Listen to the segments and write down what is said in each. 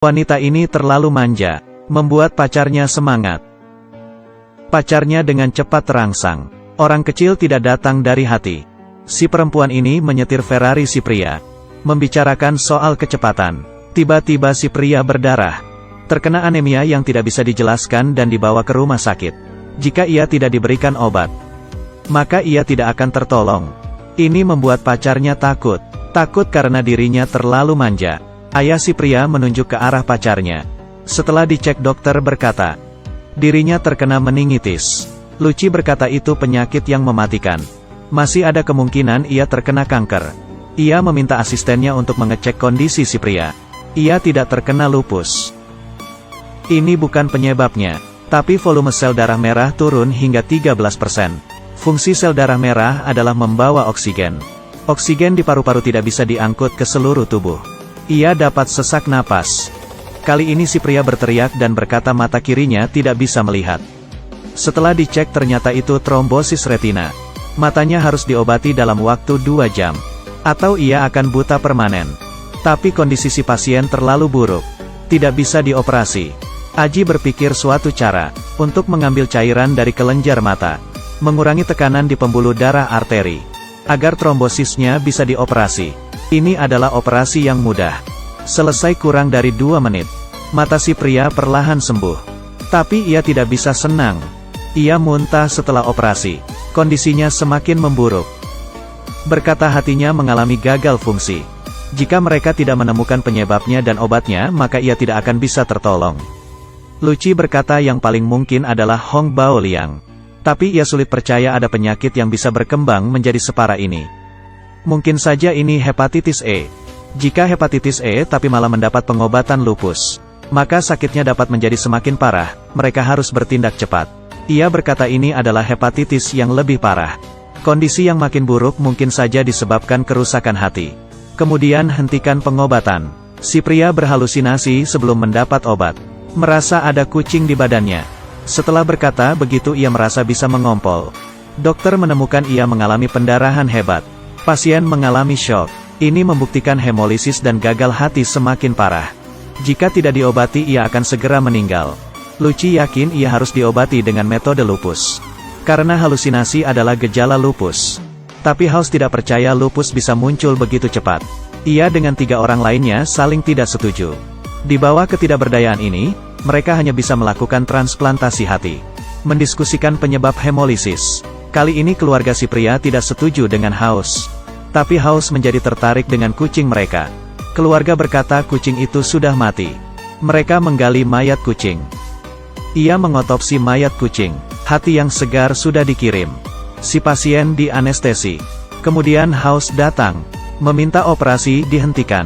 Wanita ini terlalu manja, membuat pacarnya semangat. Pacarnya dengan cepat terangsang. Orang kecil tidak datang dari hati. Si perempuan ini menyetir Ferrari si pria. Membicarakan soal kecepatan. Tiba-tiba si pria berdarah. Terkena anemia yang tidak bisa dijelaskan dan dibawa ke rumah sakit. Jika ia tidak diberikan obat, maka ia tidak akan tertolong. Ini membuat pacarnya takut. Takut karena dirinya terlalu manja. Ayah si pria menunjuk ke arah pacarnya. Setelah dicek dokter berkata, dirinya terkena meningitis. Lucy berkata itu penyakit yang mematikan. Masih ada kemungkinan ia terkena kanker. Ia meminta asistennya untuk mengecek kondisi si pria. Ia tidak terkena lupus. Ini bukan penyebabnya, tapi volume sel darah merah turun hingga 13%. Fungsi sel darah merah adalah membawa oksigen. Oksigen di paru-paru tidak bisa diangkut ke seluruh tubuh. Ia dapat sesak napas. Kali ini si pria berteriak dan berkata mata kirinya tidak bisa melihat. Setelah dicek ternyata itu trombosis retina. Matanya harus diobati dalam waktu 2 jam. Atau ia akan buta permanen. Tapi kondisi si pasien terlalu buruk. Tidak bisa dioperasi. Aji berpikir suatu cara, untuk mengambil cairan dari kelenjar mata. Mengurangi tekanan di pembuluh darah arteri. Agar trombosisnya bisa dioperasi. Ini adalah operasi yang mudah. Selesai kurang dari 2 menit. Mata si pria perlahan sembuh. Tapi ia tidak bisa senang. Ia muntah setelah operasi. Kondisinya semakin memburuk. Berkata hatinya mengalami gagal fungsi. Jika mereka tidak menemukan penyebabnya dan obatnya, maka ia tidak akan bisa tertolong. Lucy berkata yang paling mungkin adalah Hong Bao Liang. Tapi ia sulit percaya ada penyakit yang bisa berkembang menjadi separah ini. Mungkin saja ini hepatitis E. Jika hepatitis E tapi malah mendapat pengobatan lupus, maka sakitnya dapat menjadi semakin parah, mereka harus bertindak cepat. Ia berkata ini adalah hepatitis yang lebih parah. Kondisi yang makin buruk mungkin saja disebabkan kerusakan hati. Kemudian hentikan pengobatan. Si pria berhalusinasi sebelum mendapat obat. Merasa ada kucing di badannya. Setelah berkata begitu ia merasa bisa mengompol. Dokter menemukan ia mengalami pendarahan hebat. Pasien mengalami shock. Ini membuktikan hemolisis dan gagal hati semakin parah. Jika tidak diobati ia akan segera meninggal. Lucy yakin ia harus diobati dengan metode lupus. Karena halusinasi adalah gejala lupus. Tapi House tidak percaya lupus bisa muncul begitu cepat. Ia dengan 3 orang lainnya saling tidak setuju. Di bawah ketidakberdayaan ini, mereka hanya bisa melakukan transplantasi hati. Mendiskusikan penyebab hemolisis. Kali ini keluarga si pria tidak setuju dengan House. Tapi House menjadi tertarik dengan kucing mereka. Keluarga berkata kucing itu sudah mati. Mereka menggali mayat kucing. Ia mengotopsi mayat kucing. Hati yang segar sudah dikirim. Si pasien dianestesi. Kemudian House datang. Meminta operasi dihentikan.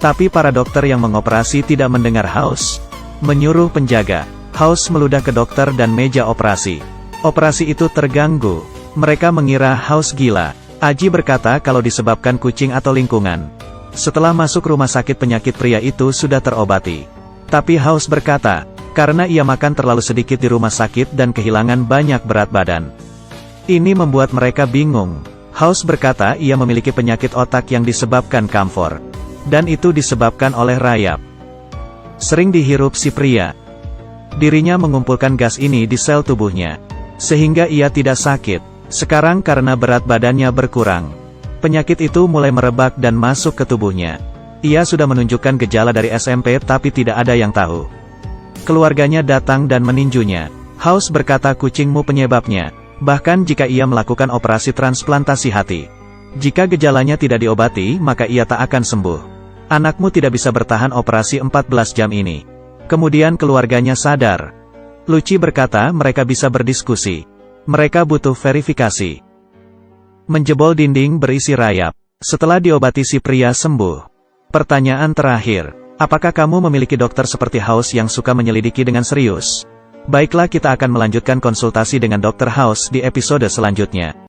Tapi para dokter yang mengoperasi tidak mendengar House. Menyuruh penjaga. House meludah ke dokter dan meja operasi. Operasi itu terganggu. Mereka mengira House gila. Aji berkata kalau disebabkan kucing atau lingkungan. Setelah masuk rumah sakit penyakit pria itu sudah terobati. Tapi House berkata, karena ia makan terlalu sedikit di rumah sakit dan kehilangan banyak berat badan. Ini membuat mereka bingung. House berkata ia memiliki penyakit otak yang disebabkan kamfor. Dan itu disebabkan oleh rayap. Sering dihirup si pria. Dirinya mengumpulkan gas ini di sel tubuhnya. Sehingga ia tidak sakit. Sekarang karena berat badannya berkurang. Penyakit itu mulai merebak dan masuk ke tubuhnya. Ia sudah menunjukkan gejala dari SMP tapi tidak ada yang tahu. Keluarganya datang dan meninjunya. House berkata kucingmu penyebabnya. Bahkan jika ia melakukan operasi transplantasi hati. Jika gejalanya tidak diobati maka ia tak akan sembuh. Anakmu tidak bisa bertahan operasi 14 jam ini. Kemudian keluarganya sadar. Lucy berkata mereka bisa berdiskusi. Mereka butuh verifikasi. Menjebol dinding berisi rayap. Setelah diobati si pria sembuh. Pertanyaan terakhir. Apakah kamu memiliki dokter seperti House yang suka menyelidiki dengan serius? Baiklah kita akan melanjutkan konsultasi dengan Dr. House di episode selanjutnya.